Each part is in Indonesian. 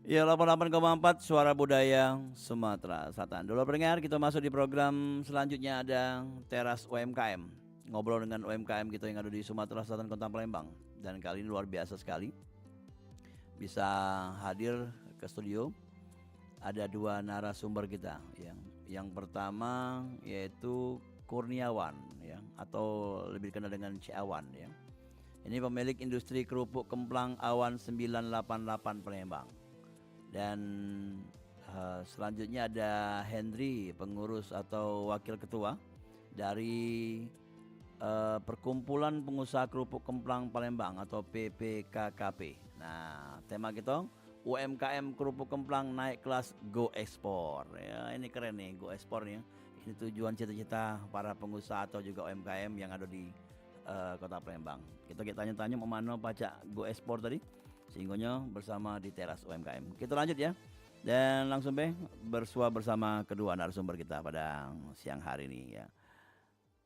Ya 88,4 Suara Budaya Sumatera Selatan. Dulu pendengar, kita masuk di program selanjutnya, ada Teras UMKM. Ngobrol dengan UMKM kita yang ada di Sumatera Selatan, Kota Palembang. Dan kali ini luar biasa sekali bisa hadir ke studio. Ada dua narasumber kita. Yang pertama yaitu Kurniawan ya, atau lebih dikenal dengan Ciawan ya. Ini pemilik industri kerupuk kemplang Awan 988 Palembang. Dan selanjutnya ada Henry, pengurus atau wakil ketua dari Perkumpulan Pengusaha Kerupuk Kemplang Palembang atau PPKKP. Nah, tema kita UMKM Kerupuk Kemplang naik kelas Go Ekspor. Ya, ini keren nih, Go Ekspor nih. Ini tujuan cita-cita para pengusaha atau juga UMKM yang ada di Kota Palembang. Kita tanya-tanya mau mana pajak Go Ekspor tadi. Sehinggonya bersama di Teras UMKM. Kita lanjut ya. Dan langsung bersua bersama kedua narasumber kita pada siang hari ini ya.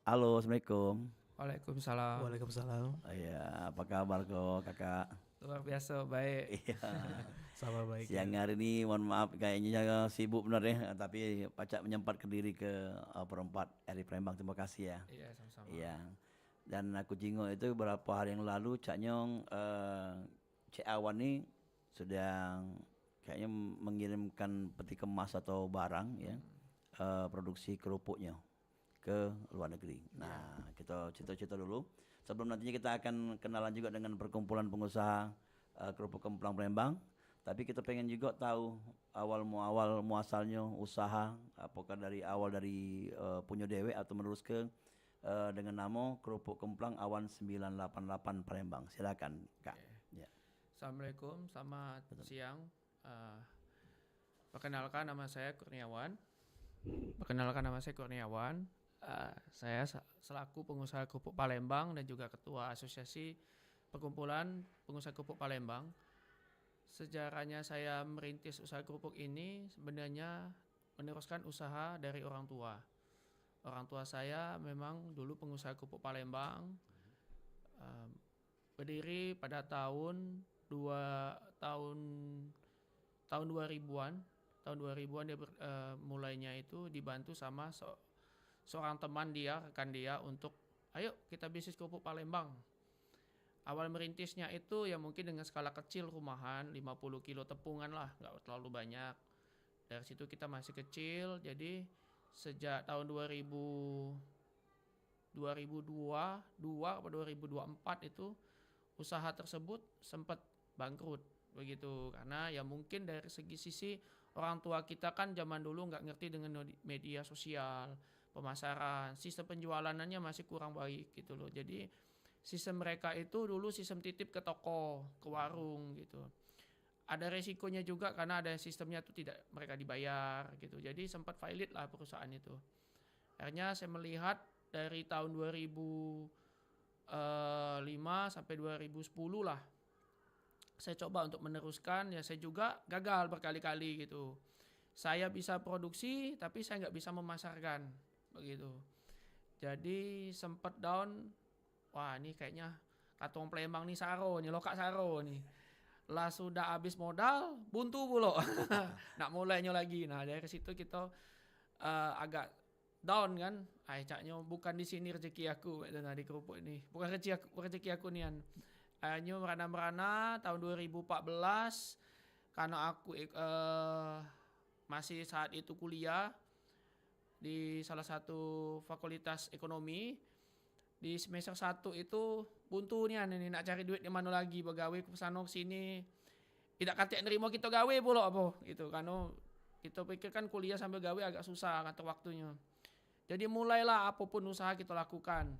Halo, Assalamualaikum. Waalaikumsalam. Waalaikumsalam. Ya, apa kabar kok kakak? Luar biasa baik. Iya. Sama baik. Siang hari ini mohon maaf kayaknya sibuk benar ya, tapi pacak menyempat ke diri ke perempat RI Palembang. Terima kasih ya. Iya, sama-sama. Iya. Dan aku jingok itu beberapa hari yang lalu Cak Nyong Cik Awan nih sudah kayaknya mengirimkan peti kemas atau barang ya, produksi kerupuknya ke luar negeri. Nah, kita cerita-cerita dulu. Sebelum nantinya kita akan kenalan juga dengan perkumpulan pengusaha kerupuk kemplang Palembang. Tapi kita pengen juga tahu awal muasalnya usaha, apakah dari awal dari punya dewe atau menerus ke dengan nama kerupuk kemplang Awan 988 Palembang. Silakan, Kak. Okay. Ya. Assalamualaikum, selamat siang. Perkenalkan nama saya Kurniawan. Saya selaku pengusaha kerupuk Palembang dan juga ketua asosiasi Perkumpulan Pengusaha Kerupuk Palembang. Sejarahnya saya merintis usaha kerupuk ini sebenarnya meneruskan usaha dari orang tua. Orang tua saya memang dulu pengusaha kerupuk Palembang. Berdiri pada tahun 2000-an. Tahun 2000-an dia mulainya itu dibantu sama seorang teman dia, rekan dia untuk ayo kita bisnis kerupuk Palembang. Awal merintisnya itu ya mungkin dengan skala kecil rumahan, 50 kilo tepungan lah, nggak terlalu banyak. Dari situ kita masih kecil, jadi sejak tahun 2002 atau 2024 itu usaha tersebut sempat bangkrut begitu, karena ya mungkin dari sisi orang tua kita kan zaman dulu nggak ngerti dengan media sosial, pemasaran, sistem penjualannya masih kurang baik gitu loh. Jadi sistem mereka itu dulu sistem titip ke toko, ke warung gitu. Ada resikonya juga karena ada sistemnya itu tidak mereka dibayar gitu. Jadi sempat failit lah perusahaan itu. Akhirnya saya melihat dari tahun 2005 sampai 2010 lah. Saya coba untuk meneruskan, ya saya juga gagal berkali-kali gitu. Saya bisa produksi tapi saya nggak bisa memasarkan begitu. Jadi sempat down. Wah ini kayaknya katong Palembang nih saro nih, lokak saro nih. Lah sudah habis modal, buntu pula. Nak mulainya lagi. Nah dari situ kita agak down kan. Caknya bukan di sini rezeki aku di kerupuk ini. Bukan rezeki aku nian. Akhirnya merana-merana tahun 2014 karena aku masih saat itu kuliah di salah satu fakultas ekonomi. Di semester 1 itu buntu nian ini nak cari duit di mana lagi, begawe ke sana sini. Tidak katik nerima kita gawe pula apa gitu. Karena kita pikir kan kuliah sambil gawe agak susah kata waktunya. Jadi mulailah apapun usaha kita lakukan.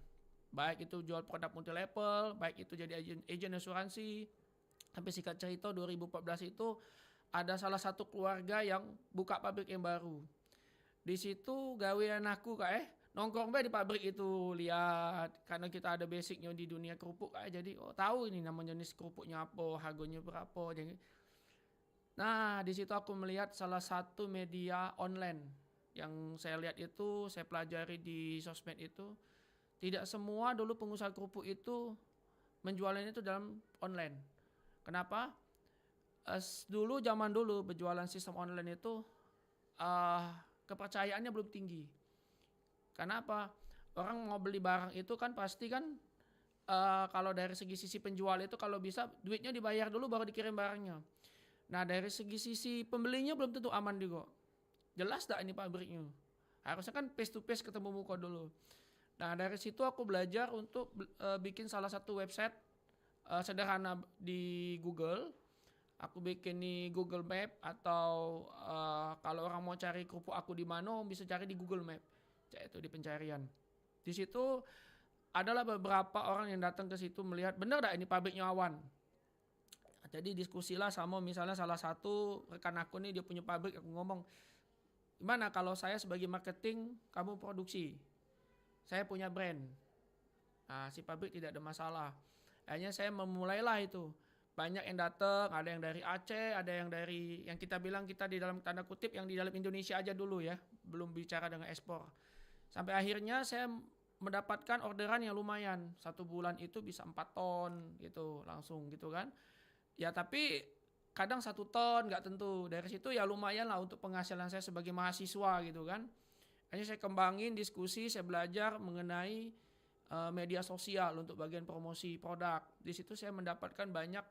Baik itu jual produk multi level, baik itu jadi agen asuransi. Sampai singkat cerita 2014 itu ada salah satu keluarga yang buka pabrik yang baru. Di situ gawean aku nongkrong di pabrik itu, lihat karena kita ada basicnya di dunia kerupuk jadi tahu ini namanya jenis kerupuknya apa, harganya berapa. Jadi nah di situ aku melihat salah satu media online yang saya lihat itu, saya pelajari di sosmed itu, tidak semua dulu pengusaha kerupuk itu menjualnya itu dalam online. Kenapa? Dulu zaman dulu berjualan sistem online itu kepercayaannya belum tinggi. Karena apa? Orang mau beli barang itu kan pasti kan kalau dari sisi penjual itu kalau bisa duitnya dibayar dulu baru dikirim barangnya. Nah dari sisi pembelinya belum tentu aman juga. Jelas tak ini pabriknya? Harusnya kan face to face ketemu muka dulu. Nah dari situ aku belajar untuk bikin salah satu website sederhana di Google. Aku bikin di Google Map atau kalau orang mau cari kerupuk aku di mana bisa cari di Google Map. Itu di pencarian. Di situ adalah beberapa orang yang datang ke situ melihat benar tak ini pabriknya Awan. Jadi diskusilah sama misalnya salah satu rekan aku nih dia punya pabrik, aku ngomong gimana kalau saya sebagai marketing kamu produksi, saya punya brand. Nah si pabrik tidak ada masalah. Akhirnya saya memulailah itu. Banyak yang datang, ada yang dari Aceh, ada yang dari yang kita bilang kita di dalam tanda kutip yang di dalam Indonesia aja dulu ya, belum bicara dengan ekspor. Sampai akhirnya saya mendapatkan orderan yang lumayan. 1 bulan itu bisa 4 ton gitu langsung gitu kan. Ya tapi kadang 1 ton nggak tentu. Dari situ ya lumayan lah untuk penghasilan saya sebagai mahasiswa gitu kan. Akhirnya saya kembangin diskusi, saya belajar mengenai media sosial untuk bagian promosi produk. Di situ saya mendapatkan banyak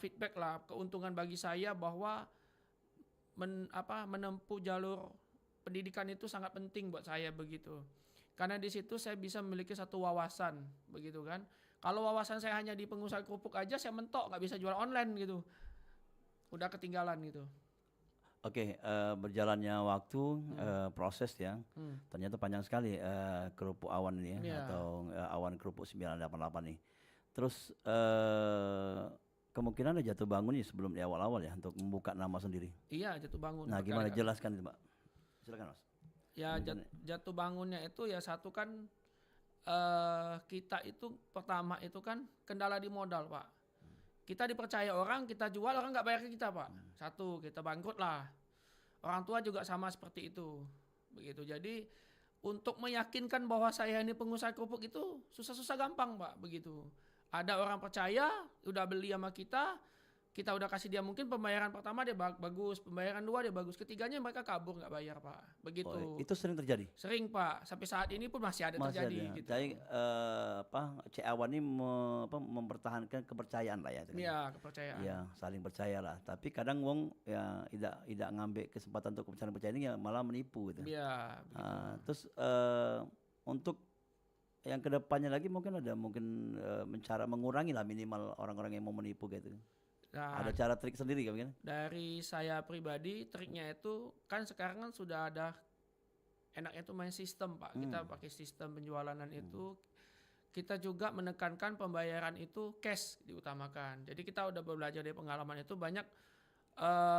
feedback lah, keuntungan bagi saya bahwa menempuh jalur pendidikan itu sangat penting buat saya begitu. Karena di situ saya bisa memiliki satu wawasan begitu kan. Kalau wawasan saya hanya di pengusaha kerupuk aja saya mentok nggak bisa jual online gitu. Udah ketinggalan gitu. Oke, berjalannya waktu, proses ya, ternyata panjang sekali kerupuk Awan ini ya, atau Awan kerupuk 988 nih. Terus kemungkinan ada jatuh bangun ya sebelum di awal-awal ya untuk membuka nama sendiri. Iya jatuh bangun. Nah gimana jelaskan itu Pak? Silakan Mas. Ya jatuh bangunnya itu ya satu kan kita itu pertama itu kan kendala di modal Pak. Kita dipercaya orang, kita jual orang nggak bayar ke kita Pak. Satu kita bangkrut lah. Orang tua juga sama seperti itu. Begitu. Jadi untuk meyakinkan bahwa saya ini pengusaha kerupuk itu susah-susah gampang Pak. Begitu. Ada orang percaya, udah beli sama kita udah kasih dia mungkin pembayaran pertama dia bagus, pembayaran 2 dia bagus, ketiganya mereka kabur nggak bayar Pak, begitu. Oh, itu sering terjadi? Sering Pak, sampai saat ini pun masih ada terjadi. Gitu. Jadi C Awan ini mempertahankan kepercayaan lah ya. Iya kepercayaan. Iya saling percaya lah, tapi kadang wong ya tidak ngambil kesempatan untuk saling percaya ini ya malah menipu gitu. Iya. Terus untuk yang kedepannya lagi mungkin mencara mengurangi lah minimal orang-orang yang mau menipu gitu. Nah, ada cara trik sendiri kan? Dari saya pribadi triknya itu kan sekarang kan sudah ada enaknya itu main sistem Pak. Kita pakai sistem penjualanan itu. Kita juga menekankan pembayaran itu cash diutamakan. Jadi kita udah belajar dari pengalaman itu banyak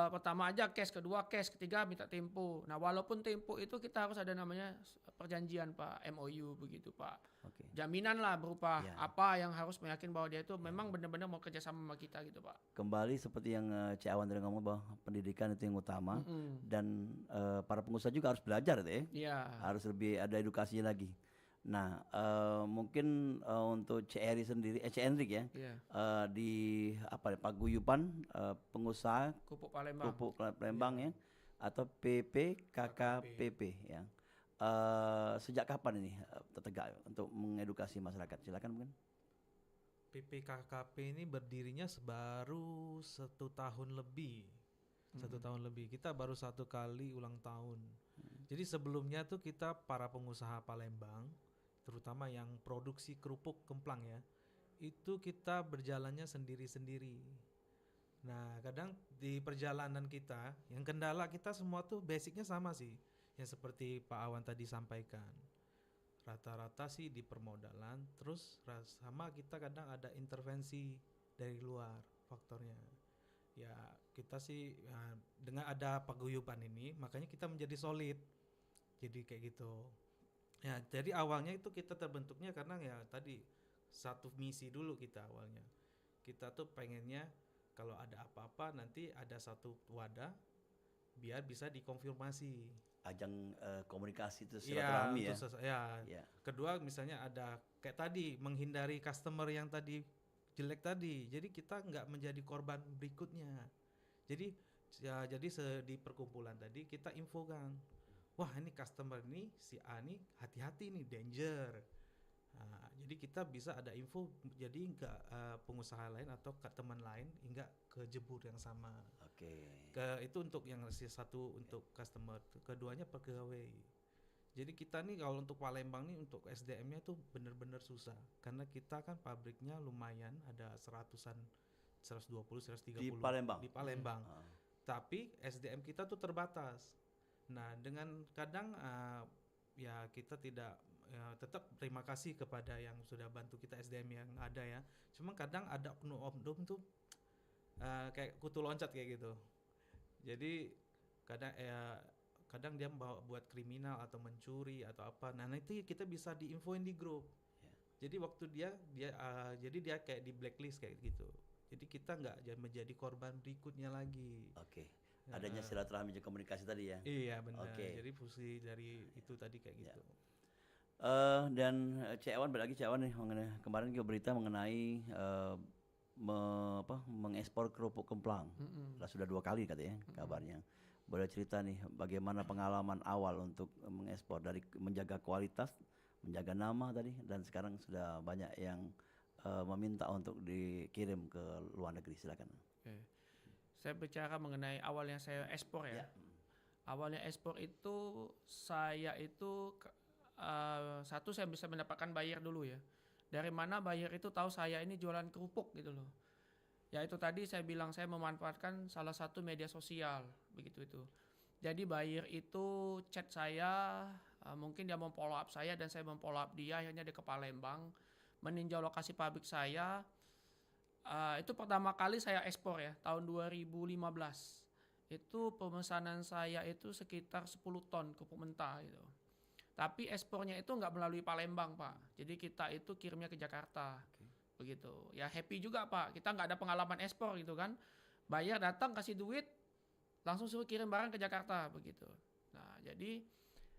pertama aja cash, kedua cash, ketiga minta tempo. Nah walaupun tempo itu kita harus ada namanya perjanjian Pak, MOU begitu Pak. Okay. Jaminan lah berupa apa yang harus meyakin bahwa dia itu memang benar-benar mau kerja sama kita gitu Pak. Kembali seperti yang Cik Awan tadi ngomong bahwa pendidikan itu yang utama dan para pengusaha juga harus belajar ya. Yeah. Harus lebih ada edukasinya lagi. Nah mungkin untuk Cik Eri sendiri, Cik Hendrik ya, di paguyuban pengusaha Kerupuk Palembang ya, atau PPKKPP ya. Sejak kapan ini tertegak untuk mengedukasi masyarakat? Silakan mungkin. PPKKP ini berdirinya baru 1 tahun lebih. 1 tahun lebih. Kita baru 1 kali ulang tahun. Jadi sebelumnya tuh kita para pengusaha Palembang, terutama yang produksi kerupuk kemplang ya, itu kita berjalannya sendiri-sendiri. Nah kadang di perjalanan kita, yang kendala kita semua tuh basicnya sama sih, yang seperti Pak Awan tadi sampaikan. Rata-rata sih di permodalan, terus sama kita kadang ada intervensi dari luar faktornya. Ya kita sih dengan ada paguyuban ini, makanya kita menjadi solid. Jadi kayak gitu. Ya, jadi awalnya itu kita terbentuknya karena ya tadi satu misi dulu kita awalnya. Kita tuh pengennya kalau ada apa-apa nanti ada satu wadah biar bisa dikonfirmasi. Ajang komunikasi itu silaturahmi ya. Kedua misalnya ada kayak tadi menghindari customer yang tadi jelek tadi. Jadi kita nggak menjadi korban berikutnya. Jadi di perkumpulan tadi kita infokan, wah ini customer ini si A nih hati-hati nih danger. Nah, jadi kita bisa ada info, jadi nggak pengusaha lain atau ke teman lain nggak kejebur yang sama. Oke. Itu untuk yang satu untuk customer, keduanya pegawai. Jadi kita nih kalau untuk Palembang nih untuk SDM-nya tuh bener-bener susah karena kita kan pabriknya lumayan ada 120 130 Di Palembang. di Palembang. Ah, Tapi SDM kita tuh terbatas. Nah, dengan kadang ya kita tidak tetap terima kasih kepada yang sudah bantu kita SDM yang ada ya. Cuma kadang ada oknum-oknum tuh kayak kutu loncat kayak gitu. Jadi kadang dia buat kriminal atau mencuri atau apa. Nah, itu kita bisa diinfoin di grup. Ya. Jadi waktu jadi dia kayak di blacklist kayak gitu. Jadi kita nggak menjadi korban berikutnya lagi. Oke. Adanya silaturahmi dan komunikasi tadi ya. Iya benar. Oke. Jadi fungsi dari itu tadi kayak Ya. gitu. Dan Cik Awan, balik lagi Cik Awan nih, kemarin juga berita mengenai mengekspor kerupuk kemplang. Lah sudah 2 kali katanya kabarnya. Boleh cerita nih bagaimana pengalaman awal untuk mengekspor, dari menjaga kualitas, menjaga nama tadi, dan sekarang sudah banyak yang meminta untuk dikirim ke luar negeri. Silakan. Oke. Saya bicara mengenai awalnya saya ekspor ya. Ya. Awalnya ekspor itu saya itu satu saya bisa mendapatkan buyer dulu ya. Dari mana buyer itu tahu saya ini jualan kerupuk gitu loh. Ya itu tadi saya bilang saya memanfaatkan salah satu media sosial begitu itu. Jadi buyer itu chat saya, mungkin dia mau follow up saya dan saya mau follow up dia, akhirnya dia ke Palembang meninjau lokasi pabrik saya. Itu pertama kali saya ekspor ya tahun 2015. Itu pemesanan saya itu sekitar 10 ton kerupuk mentah gitu. Tapi ekspornya itu nggak melalui Palembang Pak. Jadi kita itu kirimnya ke Jakarta. Begitu. Ya happy juga Pak. Kita nggak ada pengalaman ekspor gitu kan. Buyer datang kasih duit, langsung suruh kirim barang ke Jakarta begitu. Nah jadi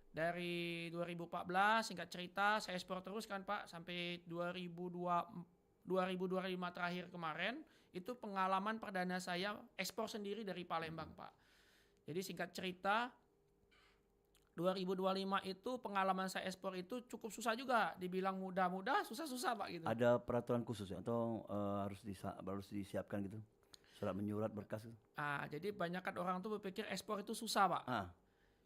dari 2014 singkat cerita saya ekspor terus kan Pak sampai 2025 terakhir kemarin itu pengalaman perdana saya ekspor sendiri dari Palembang Pak. Jadi singkat cerita 2025 itu pengalaman saya ekspor itu cukup susah juga, dibilang mudah-mudah, susah-susah Pak gitu. Ada peraturan khusus ya, atau harus disiapkan gitu? Surat menyurat berkas gitu? Jadi banyak kan orang tuh berpikir ekspor itu susah Pak.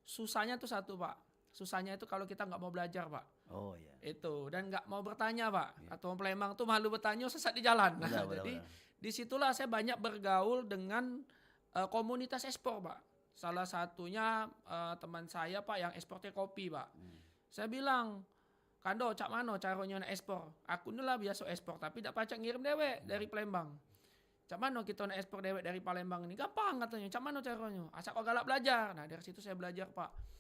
Susahnya tuh satu Pak. Susahnya itu kalau kita nggak mau belajar Pak. Oh iya. Itu dan nggak mau bertanya Pak. Atau Palembang tuh malu bertanya sesat di jalan. Nah, jadi disitulah saya banyak bergaul dengan komunitas ekspor Pak. Salah satunya teman saya Pak yang ekspornya kopi Pak. Saya bilang, Kando, cak mano caranya nak ekspor? Aku ni lah biasa ekspor tapi tak pacak ngirim dewek dari Palembang. Cak mano kita nak ekspor dewek dari Palembang ini? Gampang katanya. Cak mano caranya? Asal kau galak belajar. Nah dari situ saya belajar Pak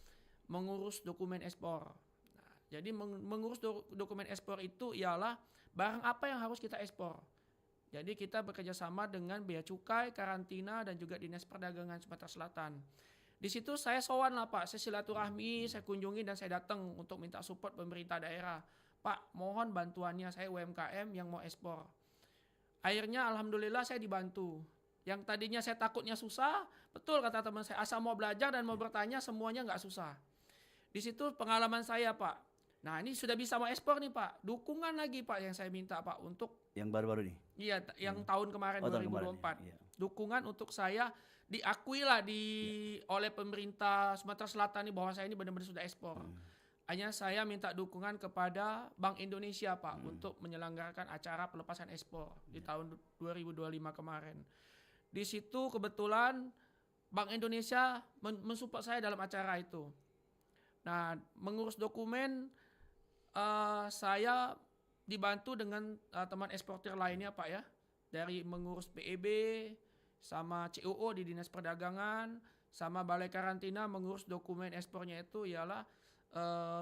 mengurus dokumen ekspor. Nah, jadi mengurus dokumen ekspor itu ialah barang apa yang harus kita ekspor. Jadi kita bekerja sama dengan Bea Cukai, Karantina, dan juga Dinas Perdagangan Sumatera Selatan. Di situ saya sowan lah Pak, saya silaturahmi, saya kunjungi dan saya datang untuk minta support pemerintah daerah. Pak, mohon bantuannya, saya UMKM yang mau ekspor. Akhirnya alhamdulillah saya dibantu. Yang tadinya saya takutnya susah, betul kata teman saya, asal mau belajar dan mau bertanya semuanya nggak susah. Di situ pengalaman saya Pak. Nah ini sudah bisa mau ekspor nih Pak. Dukungan lagi Pak yang saya minta Pak untuk yang baru-baru nih. Iya, yang tahun kemarin 2024. Kemarin, ya. Dukungan untuk saya diakui lah oleh pemerintah Sumatera Selatan nih bahwa saya ini benar-benar sudah ekspor. Hanya saya minta dukungan kepada Bank Indonesia Pak untuk menyelenggarakan acara pelepasan ekspor di tahun 2025 kemarin. Di situ kebetulan Bank Indonesia mensupport saya dalam acara itu. Nah, mengurus dokumen saya dibantu dengan teman eksportir lainnya Pak ya. Dari mengurus PEB sama COO di Dinas Perdagangan sama Balai Karantina mengurus dokumen ekspornya itu ialah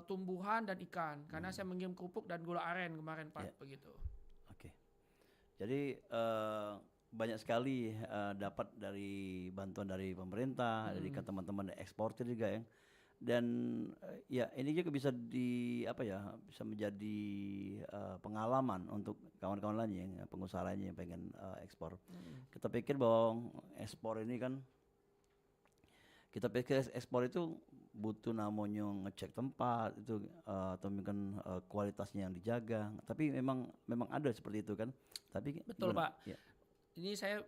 tumbuhan dan ikan. Karena saya mengirim kerupuk dan gula aren kemarin Pak begitu. Oke. Jadi banyak sekali dapat dari bantuan dari pemerintah, dari teman-teman eksportir juga ya. Dan ya ini juga bisa bisa menjadi pengalaman untuk kawan-kawan lainnya yang pengusaha lainnya yang pengen ekspor. Kita pikir bahwa ekspor ini kan ekspor itu butuh namanya ngecek tempat itu atau mungkin kualitasnya yang dijaga. Tapi memang ada seperti itu kan. Tapi Betul gimana? Pak. Ya. Ini saya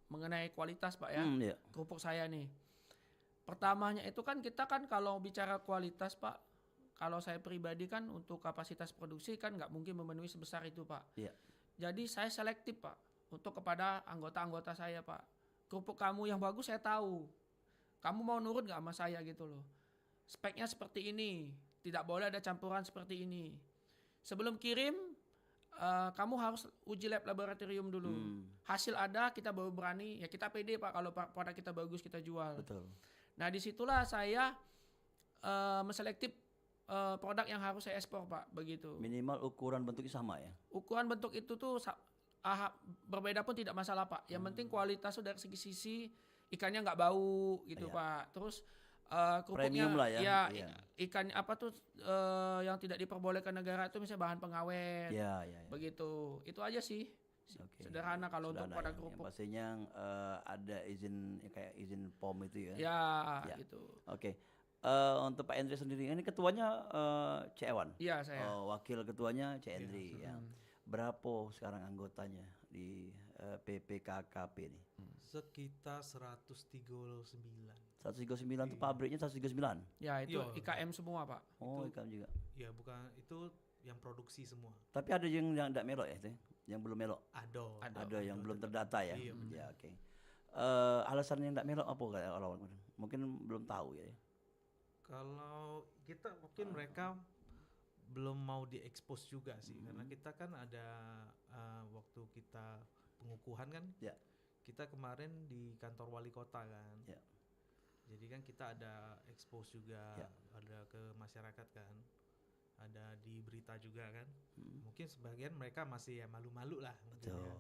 mengenai kualitas Pak ya. Ya. Kerupuk saya nih. Pertamanya itu kan kita kan kalau bicara kualitas Pak, kalau saya pribadi kan untuk kapasitas produksi kan nggak mungkin memenuhi sebesar itu Pak. Ya. Jadi saya selektif Pak untuk kepada anggota-anggota saya Pak. Kerupuk kamu yang bagus saya tahu. Kamu mau nurut nggak sama saya gitu loh. Speknya seperti ini, tidak boleh ada campuran seperti ini. Sebelum kirim, kamu harus uji lab laboratorium dulu. Hasil ada, kita baru berani. Ya kita pede Pak kalau produk kita bagus kita jual. Betul. Nah disitulah saya menselektif produk yang harus saya ekspor Pak, begitu. Minimal ukuran bentuknya sama ya. Ukuran bentuk itu tuh berbeda pun tidak masalah Pak. Yang penting kualitas dari segi ikannya nggak bau gitu Pak. Terus kerupuknya Premium lah ya. Iya. Ikan apa tuh yang tidak diperbolehkan negara itu misalnya bahan pengawet. Ya. Begitu. Itu aja sih. Oke. Sederhana kalau untuk produk Yang kerupuk. pastinya ada izin kayak izin POM itu ya. Ya. Gitu. Oke. Untuk Pak Endri sendiri ini ketuanya Cik Ewan. Iya saya. Wakil ketuanya Cik Endri ya. Berapa sekarang anggotanya di PPKKP ini? Sekitar 139. 139 itu pabriknya 139. Ya itu Iya. IKM semua Pak. Oh, IKM juga. Ya bukan, itu yang produksi semua. Tapi ada yang enggak melok ya itu? Yang belum melok. Ada Yang belum terdata ya. Iya, Ya, oke. Alasan yang enggak melok apa kayak orang mungkin belum tahu ya. Kalau kita mungkin mereka belum mau diekspos juga sih, karena kita kan ada waktu kita pengukuhan kan, kita kemarin di kantor wali kota kan, jadi kan kita ada ekspos juga, ada ke masyarakat kan, ada di berita juga kan, mungkin sebagian mereka masih ya malu-malu lah, mungkin ya.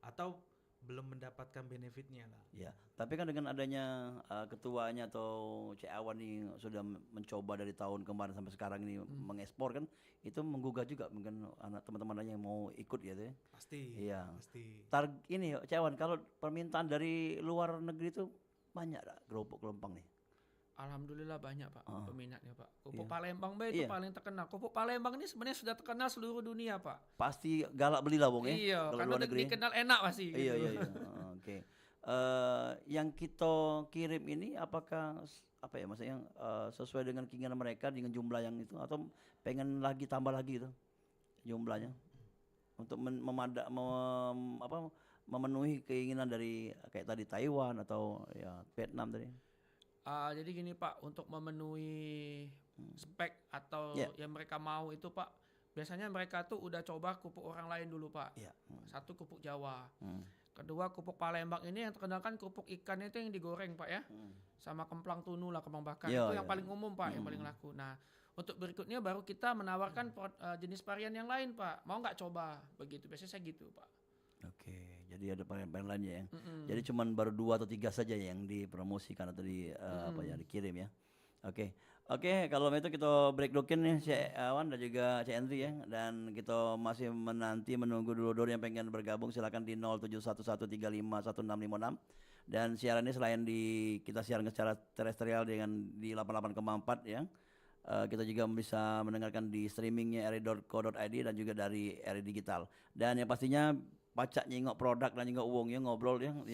Atau belum mendapatkan benefitnya lah. Ya, tapi kan dengan adanya ketuanya atau Cik Awan nih sudah mencoba dari tahun kemarin sampai sekarang ini mengekspor kan, itu menggugah juga mungkin anak teman-teman yang mau ikut gitu ya. Pasti. Iya. Pasti. Ini Cik Awan, kalau permintaan dari luar negeri itu banyak tak kerupuk Kelempang nih? Alhamdulillah banyak Pak peminatnya Pak. Kerupuk Iya. Palembang itu paling terkenal. Kerupuk Palembang ini sebenarnya sudah terkenal seluruh dunia Pak. Pasti galak belilah Bung ya. Iya, kalau karena luar negeri. dikenal enak pasti. Iya. Gitu. Oke. Yang kita kirim ini apakah maksudnya sesuai dengan keinginan mereka dengan jumlah yang itu atau pengen lagi tambah lagi itu jumlahnya untuk memenuhi keinginan dari kayak tadi Taiwan atau ya Vietnam tadi. Jadi gini Pak, untuk memenuhi spek atau yang mereka mau itu Pak, biasanya mereka tuh udah coba kerupuk orang lain dulu Pak. Satu kerupuk Jawa, kedua kerupuk Palembang ini yang terkenal kan kerupuk ikannya itu yang digoreng Pak ya, sama kemplang tunu lah, kembang bakar itu yang paling umum Pak, yang paling laku. Nah untuk berikutnya baru kita menawarkan jenis varian yang lain Pak, mau nggak coba begitu, biasanya saya gitu Pak. Oke, jadi ada varian lainnya ya. Jadi cuman baru 2 atau 3 saja yang dipromosikan atau dikirim ya. Oke, kalau itu kita break dulu nih Cik Awan dan juga Cik Endri ya. Dan kita masih menunggu dulu yang pengen bergabung silakan di 0711351656. Dan siaran ini selain kita siaran secara terestrial dengan di 88,4 ya. Kita juga bisa mendengarkan di streamingnya ri.co.id dan juga dari RI Digital. Dan yang pastinya pacak nyingok produk dan nyingok uangnya ngobrol yang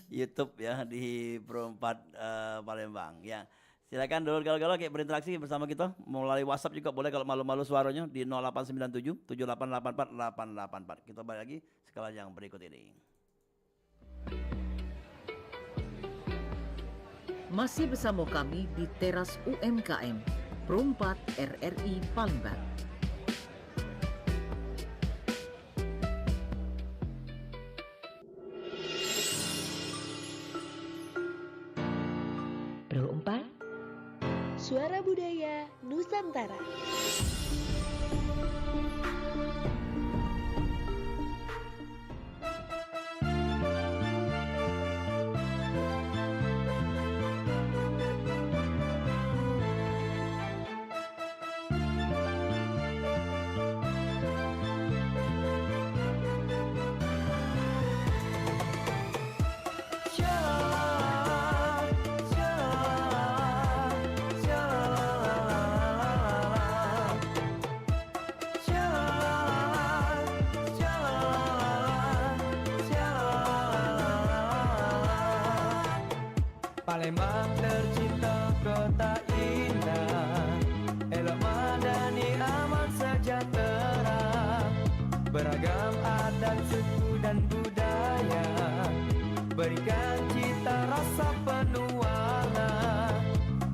YouTube ya di Pro 4 Palembang ya. Silakan dulu kalau kayak berinteraksi bersama kita melalui WhatsApp juga boleh kalau malu-malu suaranya di 0897 7884 884. Kita balik lagi sekali yang berikut ini. Masih bersama kami di teras UMKM Pro 4 RRI Palembang. Pro 4 Suara Budaya Nusantara. Palembang tercinta kota indah, elok madani aman sejahtera, beragam adat suku dan budaya, berikan cita rasa penuh warna.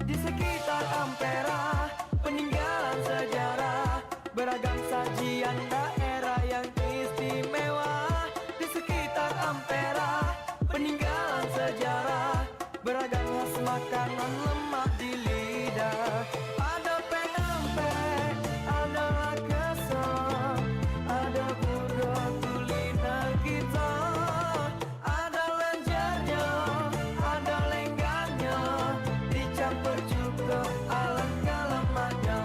Di sekitar Ampera peninggalan sejarah, beragam sajian daerah yang istimewa. Di sekitar Ampera peninggalan sejarah, beragam khas makanan lemak di lidah. Ada pempek, ada laksa, ada burger kuliner kita, ada lenjernya, ada lenggangnya, dicampur juga alangkah lemaknya.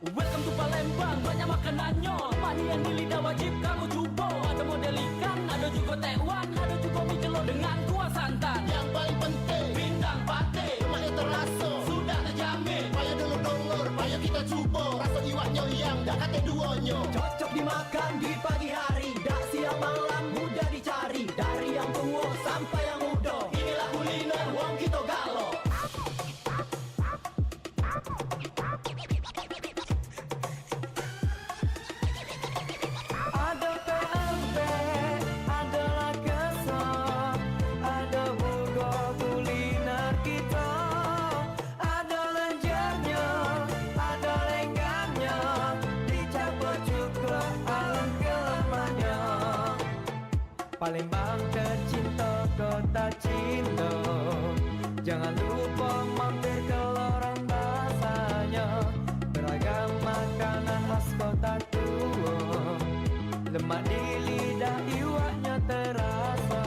Welcome to Palembang, banyak makanannya, padi yang di lidah wajib kamu coba. Ada model ikan, ada juga tekwan, ada juga mie telur dengan kuah santan. Yang paling penting, pindang pate, lemaknya terasa, sudah terjamin. Payah dulur-dulur, payah kita coba, rasa iwaknya yang dah kata duanya. Cocok dimakan di pagi hari, dak siang malam mudah dicari, dari yang tua sampai yang muda. Inilah kuliner wong kita galo. Ada pempek, ada laksa, ada burger kuliner kita, ada lenjernya, ada lenggangnya, dicampur juga alangkah lemaknya. Palembang tercinta kota cinta, jangan lupa mampir ke lorong bahasanya, beragam makanan khas kota tua, lemak di lidah iwaknya terasa.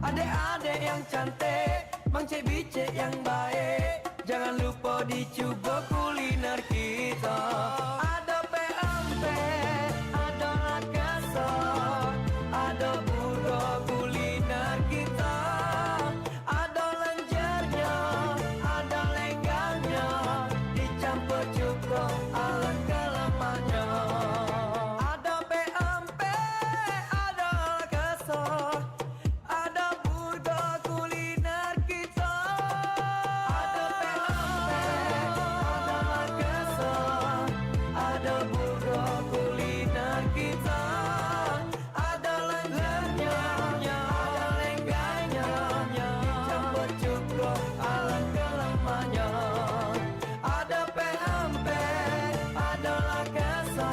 Adek-adek yang cantik, Mang Cek Bicek yang baik, jangan lupa dicoba kuliner kita. Ada pempek, ada laksa, ada burger kuliner kita, ada lenjernya, ada lenggangnya, dicampur juga alangkah lemaknya. Ada pempek, ada laksa, ada burger kuliner kita, ada pempek, ada laksa, ada burger kuliner kita, ada lenjernya, ada lenggangnya, dicampur juga alangkah lemaknya. Ada pempek, ada laksa,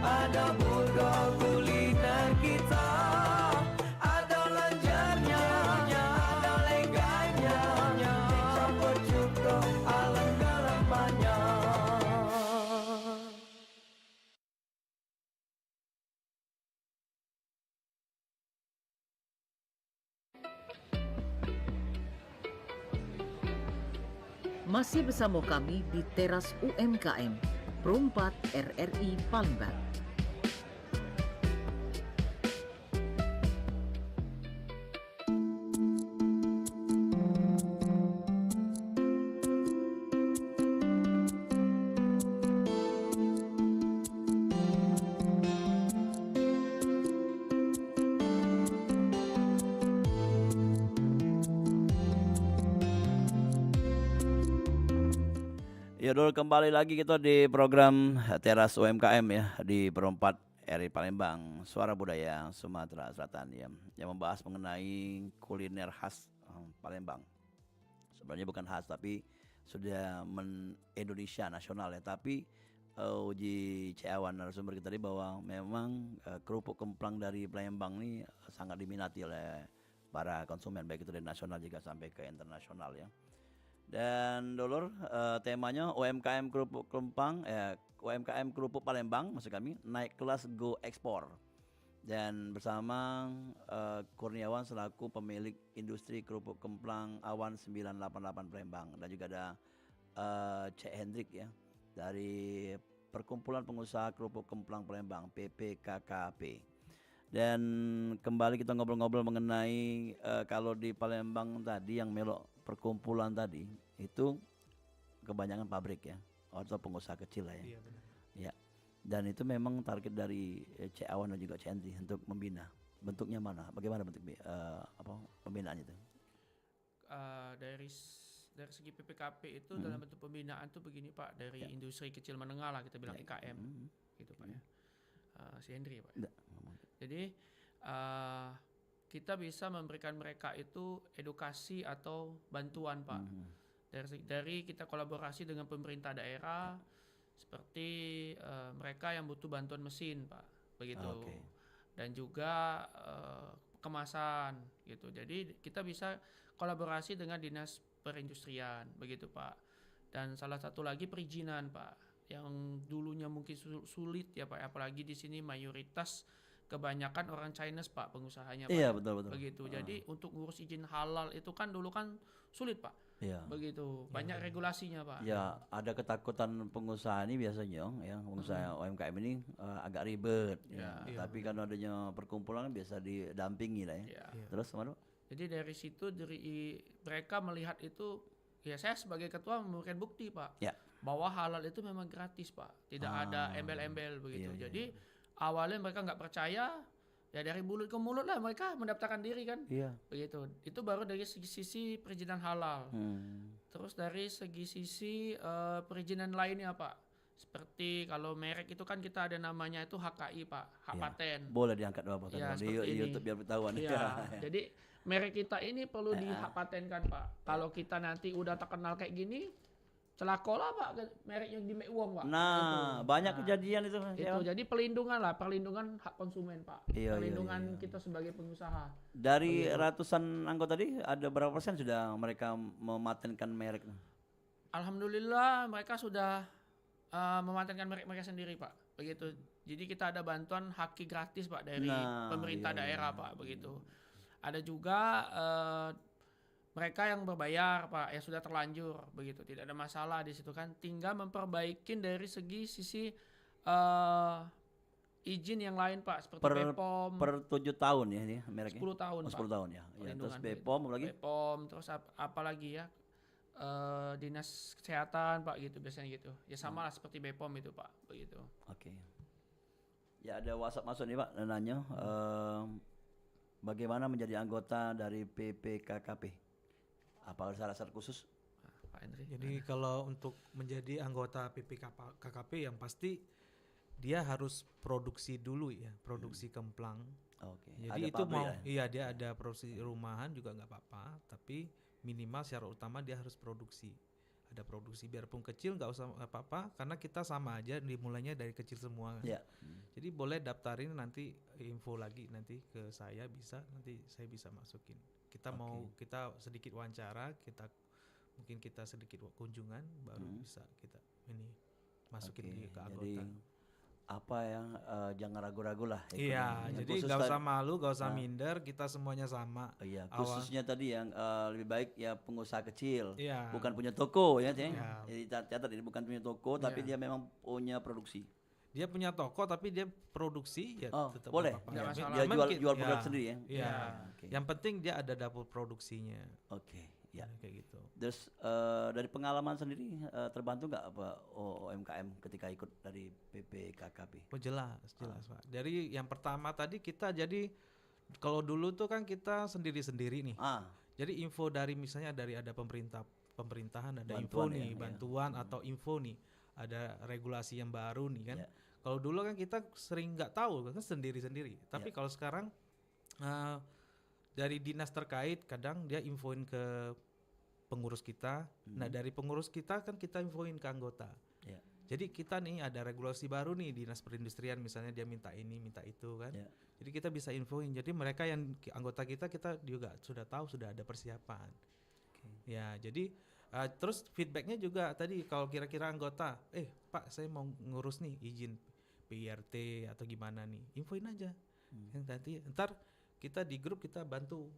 ada burger kuliner kita, ada lenjernya, ada lenggangnya, dicampur juga alangkah lemaknya. Masih bersama kami di teras UMKM, Perumpat RRI Palembang. Ya dulu kembali lagi kita di program Teras UMKM ya di Perumpat RRI Palembang, Suara Budaya Sumatera Selatan ya, yang membahas mengenai kuliner khas Palembang. Sebenarnya bukan khas tapi sudah Indonesia nasional ya, tapi uji Ciawan narasumber kita tadi bahwa memang kerupuk kemplang dari Palembang ini sangat diminati oleh para konsumen, baik itu dari nasional juga sampai ke internasional ya. Dan dulur temanya UMKM kerupuk kemplang, UMKM kerupuk Palembang maksud kami naik kelas go ekspor. Dan bersama Kurniawan selaku pemilik industri kerupuk kemplang Awan 988 Palembang, dan juga ada Cek Hendrik ya dari Perkumpulan Pengusaha Kerupuk Kemplang Palembang PPKKP. Dan kembali kita ngobrol-ngobrol mengenai kalau di Palembang tadi yang melok perkumpulan tadi itu kebanyakan pabrik ya atau pengusaha kecil lah ya. Iya benar. Ya. Dan itu memang target dari Cek Awan dan juga Cek Hendrik untuk membina. Bentuknya mana? Bagaimana bentuk pembinaannya itu? dari segi PPKP itu dalam bentuk pembinaan tuh begini Pak, dari industri kecil menengah lah kita bilang IKM gitu Pak ya. Si Hendri Pak. Jadi kita bisa memberikan mereka itu edukasi atau bantuan Pak. Dari kita kolaborasi dengan pemerintah daerah seperti mereka yang butuh bantuan mesin Pak, begitu. Dan juga kemasan gitu. Jadi kita bisa kolaborasi dengan dinas perindustrian begitu Pak. Dan salah satu lagi perizinan Pak, yang dulunya mungkin sulit ya Pak, apalagi di sini mayoritas kebanyakan orang Chinese Pak pengusahanya Pak. Iya, betul. Begitu. Jadi untuk ngurus izin halal itu kan dulu kan sulit Pak. Iya. Begitu. Banyak regulasinya Pak. Ya, ada ketakutan pengusaha ini biasanya ya, pengusaha UMKM ini agak ribet ya. Tapi kalau adanya perkumpulan biasa didampingi lah ya. Terus mana? Jadi dari situ mereka melihat itu, ya saya sebagai ketua memberikan bukti Pak, bahwa halal itu memang gratis Pak, tidak ada embel-embel begitu. Jadi awalnya mereka nggak percaya, ya dari mulut ke mulut lah mereka mendaftarkan diri kan, begitu. Itu baru dari sisi perizinan halal. Terus dari sisi perizinan lainnya Pak, seperti kalau merek itu kan kita ada namanya itu HKI Pak, hak paten. Boleh diangkat Bapak di YouTube biar ketahuan. Jadi merek kita ini perlu dihak patenkan Pak. Kalau kita nanti udah terkenal kayak gini, celakola Pak merek yang di make uang Pak. Nah, banyak kejadian itu. Itu jadi perlindungan hak konsumen Pak. Perlindungan kita sebagai pengusaha. Dari ratusan anggota tadi ada berapa persen sudah mereka mematenkan merek? Alhamdulillah mereka sudah mematenkan merek mereka sendiri Pak. Begitu. Jadi kita ada bantuan haki gratis Pak dari pemerintah daerah Pak, begitu. Ada juga mereka yang berbayar Pak, yang sudah terlanjur begitu, tidak ada masalah di situ kan, tinggal memperbaikin dari sisi izin yang lain Pak, seperti BPOM per 7 tahun ya ini mereknya. 10 tahun Pak. 10 tahun ya. Terus BPOM apa lagi? BPOM terus apa lagi ya? Dinas kesehatan Pak gitu biasanya gitu. Ya sama lah seperti BPOM itu Pak, begitu. Oke. Ya ada WhatsApp masuk nih Pak, nanya bagaimana menjadi anggota dari PPKKP? Apa ada syarat khusus? Pak Hendri. Jadi kalau untuk menjadi anggota PPKKP yang pasti dia harus produksi dulu ya, produksi kemplang. Jadi ada itu mau dia ada produksi rumahan juga nggak apa-apa, tapi minimal syarat utama dia harus produksi. Ada produksi biarpun kecil nggak usah apa-apa karena kita sama aja dimulainya dari kecil semua. Jadi boleh daftarin nanti info lagi nanti ke saya bisa, nanti saya bisa masukin. Kita mau kita sedikit wawancara, mungkin kita sedikit kunjungan baru bisa kita ini masukin ke anggota. Jadi apa yang jangan ragu-ragu lah. Iya, jadi nggak usah malu, nggak usah minder, kita semuanya sama. Iya, khususnya tadi yang lebih baik ya pengusaha kecil, Iya. bukan punya toko ya, Ceng. Iya. Jadi catat ini bukan punya toko, tapi dia memang punya produksi. Dia punya toko tapi dia produksi ya tetap boleh. apa-apa. Nggak masalah. Dia Cuman jual produk sendiri ya. Iya. Yang penting dia ada dapur produksinya. Ya. Kayak gitu. Terus dari pengalaman sendiri terbantu nggak apa UMKM ketika ikut dari PPKKP? Oh jelas Pak. Dari yang pertama tadi kita jadi kalau dulu tuh kan kita sendiri-sendiri nih. Jadi info dari misalnya dari ada pemerintahan ada Bantuan info nih, bantuan atau info nih, ada regulasi yang baru nih kan. Kalau dulu kan kita sering nggak tahu kan sendiri-sendiri. Tapi kalau sekarang dari dinas terkait kadang dia infoin ke pengurus kita. Nah dari pengurus kita kan kita infoin ke anggota. Jadi kita nih ada regulasi baru nih dinas perindustrian misalnya dia minta ini minta itu kan. Jadi kita bisa infoin. Jadi mereka yang anggota kita juga sudah tahu sudah ada persiapan. Ya jadi terus feedbacknya juga tadi kalau kira-kira anggota, Pak saya mau ngurus nih izin PIRT atau gimana nih, infoin aja. Yang nanti ntar kita di grup kita bantu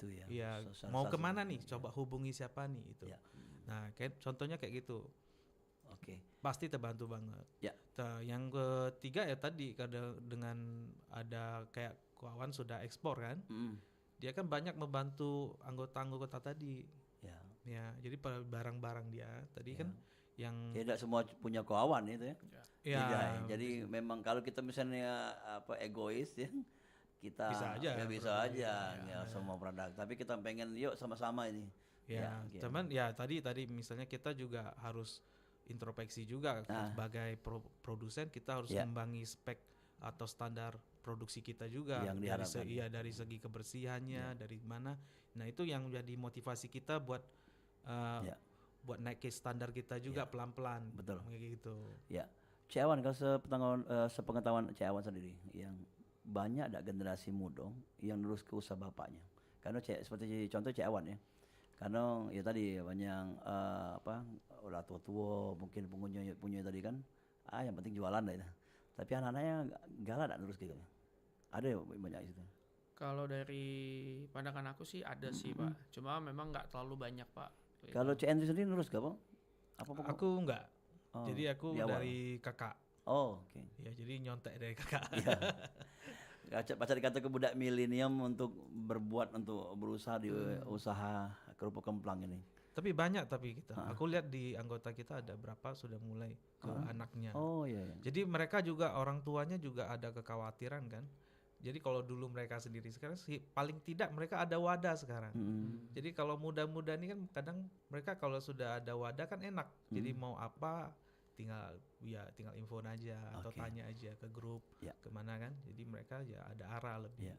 ya. Iya. Mau kemana nih? Coba hubungi siapa nih itu. Nah kayak contohnya kayak gitu. Pasti terbantu banget. Yang ketiga ya tadi dengan ada kayak kawan sudah ekspor kan, dia kan banyak membantu anggota-anggota tadi. Ya, jadi barang-barang dia tadi kan yang tidak semua punya kawan itu ya. Ya. Jadi memang kalau kita misalnya egois ya, kita Bisa aja ya bisa produk, aja ya. ya, semua produk. Tapi kita pengen yuk sama-sama ini. Ya, gitu. cuman ya tadi misalnya kita juga harus introspeksi juga Nah. sebagai produsen, kita harus Ya. membangi spek atau standar produksi kita juga Yang dari diharapkan. dari segi kebersihannya, dari mana. Nah, itu yang jadi motivasi kita buat Ya. buat naik ke standar kita juga pelan-pelan. Betul. Kayak gitu. Ya, Cik Awan, kalau sepengetahuan Cik Awan sendiri, yang banyak ada generasi muda yang terus ke usaha bapaknya. Karena seperti contoh Cik Awan ya, karena ya tadi banyak udah tua-tua mungkin punya tadi kan, yang penting jualan lah itu. Tapi anak-anaknya galak tak terus gitu. Ada ya banyak itu. Kalau dari pandangan aku sih ada sih Pak, cuma memang nggak terlalu banyak Pak. Gitu. Kalau Cik Andri sendiri terus gak Pak? Apa Pak? Aku enggak. Oh, Jadi aku di awal. dari kakak. Oh, oke. Ya, jadi nyontek dari kakak. Baca dikata ke budak milenium untuk berusaha di usaha kerupuk kemplang ini. Tapi banyak kita. Aku lihat di anggota kita ada berapa sudah mulai ke anaknya. Oh iya. Jadi mereka juga orang tuanya juga ada kekhawatiran kan. Jadi kalau dulu mereka sendiri, sekarang sih paling tidak mereka ada wadah sekarang. Jadi kalau muda-muda ini kan kadang mereka kalau sudah ada wadah kan enak. Jadi mau apa tinggal info aja atau Oke. tanya aja ke grup kemana kan. Jadi mereka ya ada arah lebih. Ya.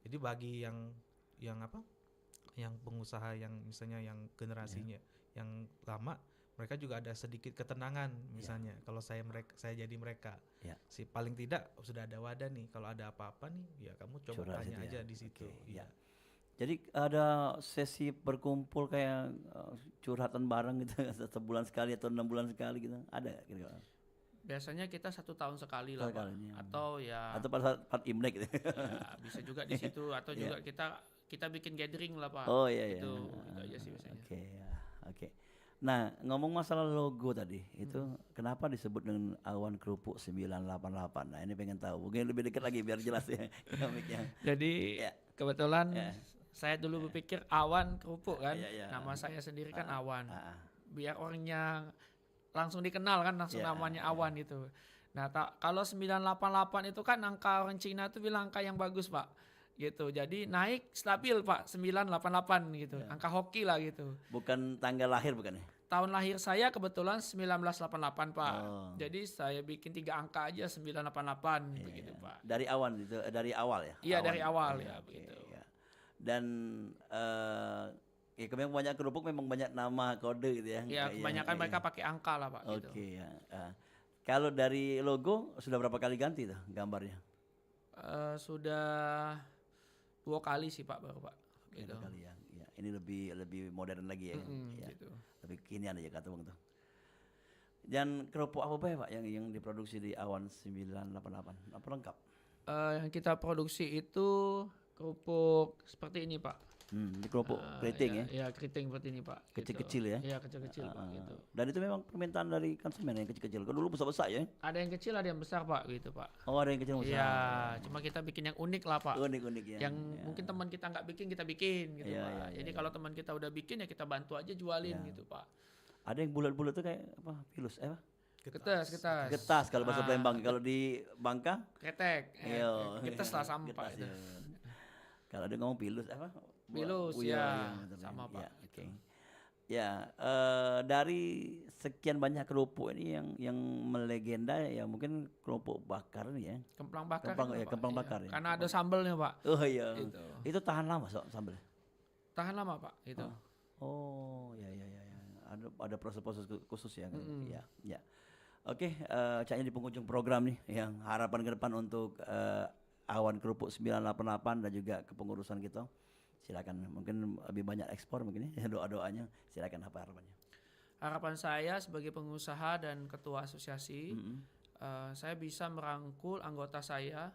Jadi bagi yang pengusaha yang misalnya yang generasinya yang lama, mereka juga ada sedikit ketenangan misalnya kalau saya jadi mereka. Ya. Si paling tidak sudah ada wadah nih, kalau ada apa-apa nih ya kamu coba Curhat tanya situ aja ya. di situ. Oke, Iya. ya. Jadi ada sesi berkumpul kayak curhatan bareng gitu sebulan sekali atau 6 bulan sekali gitu. Ada nggak kira-kira? Biasanya kita 1 tahun sekali lah Pak. Sekalinya. Atau pada saat Imlek gitu. ya, bisa juga di situ atau juga kita bikin gathering lah Pak. Oh iya. Itu aja sih biasanya. Oke, ya. Oke. Nah, ngomong masalah logo tadi, itu kenapa disebut dengan Awan Kerupuk 988? Nah, ini pengen tahu. Mungkin lebih dekat lagi biar jelas ya komiknya. Jadi Ya. kebetulan Ya. saya dulu berpikir Awan Kerupuk kan. Ya. Nama saya sendiri kan Awan. Ah, Biar orangnya langsung dikenal kan, langsung Ya, namanya Awan gitu. Nah, kalau 988 itu kan angka orang Cina itu bilang angka yang bagus Pak. Gitu. Jadi naik stabil Pak 988 gitu. Angka hoki lah gitu. bukan tanggal lahir bukan ya? Tahun lahir saya kebetulan 1988 Pak. Oh. Jadi saya bikin 3 angka aja 988 begitu Pak. Dari awan itu dari awal ya? Iya dari awal Iya, ya oke, begitu. ya. Dan memang banyak kerupuk memang banyak nama kode gitu ya. Ya kebanyakan mereka pakai angka lah Pak gitu. Oke ya. Kalau dari logo sudah berapa kali ganti tuh gambarnya? Sudah 2 kali sih Pak baru Pak. Gitu. 2 kali ya. Ya, ini lebih modern lagi ya. Ya. Gitu. Lebih kekinian aja kata Bang tuh. Dan kerupuk apa Pak yang diproduksi di Awan 988? Apa lengkap? Yang kita produksi itu kerupuk seperti ini Pak. Ini kerupuk keriting ya. Iya keriting seperti ini Pak. Kecil-kecil ya? Iya kecil-kecil Pak gitu. Dan itu memang permintaan dari konsumen yang kecil-kecil. Kalau dulu besar-besar ya? Ada yang kecil ada yang besar Pak gitu Pak. Oh ada yang kecil besar. Iya, cuma kita bikin yang unik lah Pak. Unik-unik ya. Yang mungkin teman kita nggak bikin kita bikin gitu Iya, Pak. iya, Jadi kalau teman kita udah bikin ya kita bantu aja jualin gitu Pak. Ada yang bulat-bulat tuh kayak apa? Pilus apa? Getas. Getas kalau bahasa Palembang. Kalau di Bangka? Kretek. Iya. Getas lah sama Pak Getas, itu. iya. Kalau ada ngomong pilus apa? Pilus, Iya, ya, betul, sama, Pak, Ya, oke. Ya, dari sekian banyak kerupuk ini yang melegenda ya mungkin kerupuk bakar nih ya. Kemplang bakar. Kemplang, itu, ya, Pak. kemplang Iya. bakar ya. Karena ada sambelnya Pak. Oh iya. Itu. Itu tahan lama sambal. Tahan lama Pak. Itu. Oh, ya. Ada proses-proses khusus ya. Ya. Oke, Caknya di penghujung program nih yang harapan ke depan untuk Awan Kerupuk 988 dan juga kepengurusan kita. Silakan, mungkin lebih banyak ekspor mungkin ya doa-doanya. Silakan apa harapannya? Harapan saya sebagai pengusaha dan ketua asosiasi, saya bisa merangkul anggota saya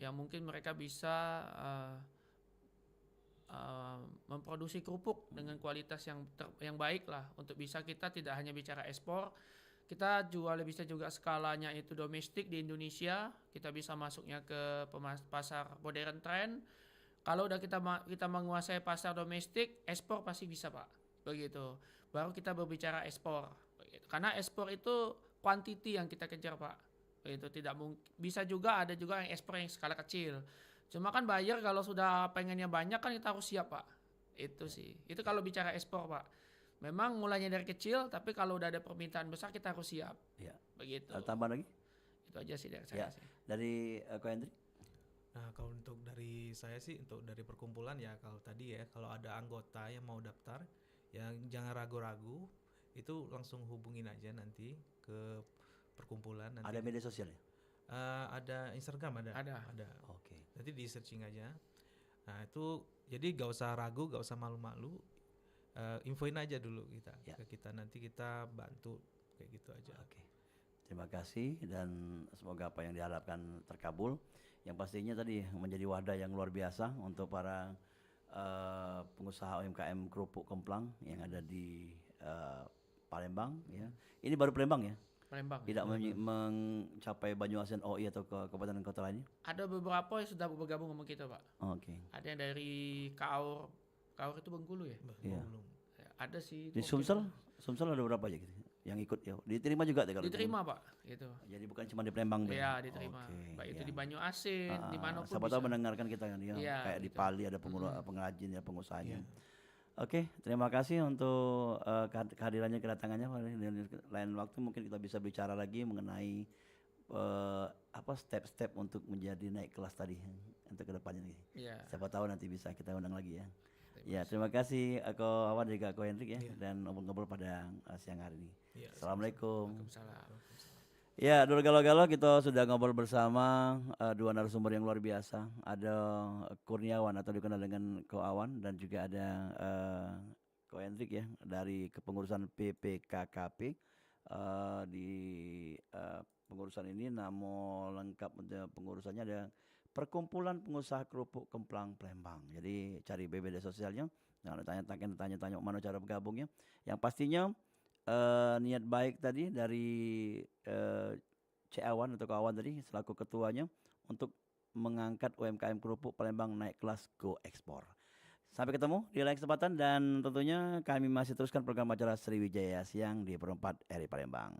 yang mungkin mereka bisa memproduksi kerupuk dengan kualitas yang baik lah, untuk bisa kita tidak hanya bicara ekspor, kita bisa juga skalanya itu domestik di Indonesia, kita bisa masuknya ke pasar modern trend. Kalau udah kita menguasai pasar domestik, ekspor pasti bisa Pak, begitu. Baru kita berbicara ekspor, begitu. Karena ekspor itu quantity yang kita kejar Pak, begitu. Tidak mungkin, bisa juga ada juga yang ekspor yang skala kecil. Cuma kan buyer kalau sudah pengennya banyak kan kita harus siap, Pak. Itu sih. Itu kalau bicara ekspor, Pak. Memang mulainya dari kecil, tapi kalau udah ada permintaan besar kita harus siap. Ya. Begitu. Ada tambahan lagi? Itu aja sih dari Ya. saya sih. Dari Ko Hendrik? Nah, kalau untuk dari saya sih, untuk dari perkumpulan ya, kalau tadi ya, kalau ada anggota yang mau daftar, yang jangan ragu-ragu, itu langsung hubungin aja nanti ke perkumpulan. Nanti Ada media sosial ya? ada Instagram Ada. Oke. Nanti di searching aja. Nah itu jadi gak usah ragu, gak usah malu-malu, infoin aja dulu Ya. ke kita, nanti kita bantu kayak gitu aja. Oke. Terima kasih dan semoga apa yang diharapkan terkabul. Yang pastinya tadi menjadi wadah yang luar biasa untuk para pengusaha UMKM kerupuk kemplang yang ada di Palembang ya. Ini baru Palembang ya? Palembang. Tidak mencapai Banyuasin OI atau ke kabupaten kota lainnya? Ada beberapa yang sudah bergabung sama kita, Pak. Oke. Ada yang dari Kaur. Kaur itu Bengkulu ya? Iya. Belum. Ya, ada sih. Di oke. Sumsel ada berapa aja gitu yang ikut ya? Diterima juga kalau Diterima, Pak. Gitu. jadi bukan cuma di Palembang. Iya, diterima. Oke, Baik itu ya. di Banyuasin, di manapun Siapa tahu bisa. mendengarkan kita kan dia Iya, kayak di gitu. Pali ada pengrajin ya pengusahanya. Oke, terima kasih untuk kehadirannya kedatangannya. Lain waktu mungkin kita bisa bicara lagi mengenai apa step-step untuk menjadi naik kelas tadi untuk kedepannya nih. Iya. Siapa tahu nanti bisa kita undang lagi ya. Ya, terima kasih Ko Awan dan juga Ko Hendrik ya dan ngobrol-ngobrol pada siang hari ini. Iya, Assalamualaikum. Waalaikumsalam. Ya, dulu galau-galau kita sudah ngobrol bersama dua narasumber yang luar biasa. Ada Kurniawan atau dikenal dengan Ko Awan dan juga ada Ko Hendrik ya dari kepengurusan PPKKP. Di pengurusan ini nama lengkap untuk pengurusannya ada Perkumpulan Pengusaha Kerupuk Kemplang Palembang. Jadi cari media sosialnya, jangan tanya-tanya mana cara bergabungnya. Yang pastinya niat baik tadi dari Awan atau kawan tadi selaku ketuanya untuk mengangkat UMKM kerupuk Palembang naik kelas go ekspor. Sampai ketemu di lain kesempatan dan tentunya kami masih teruskan program acara Sriwijaya Siang di Perempat RI Palembang.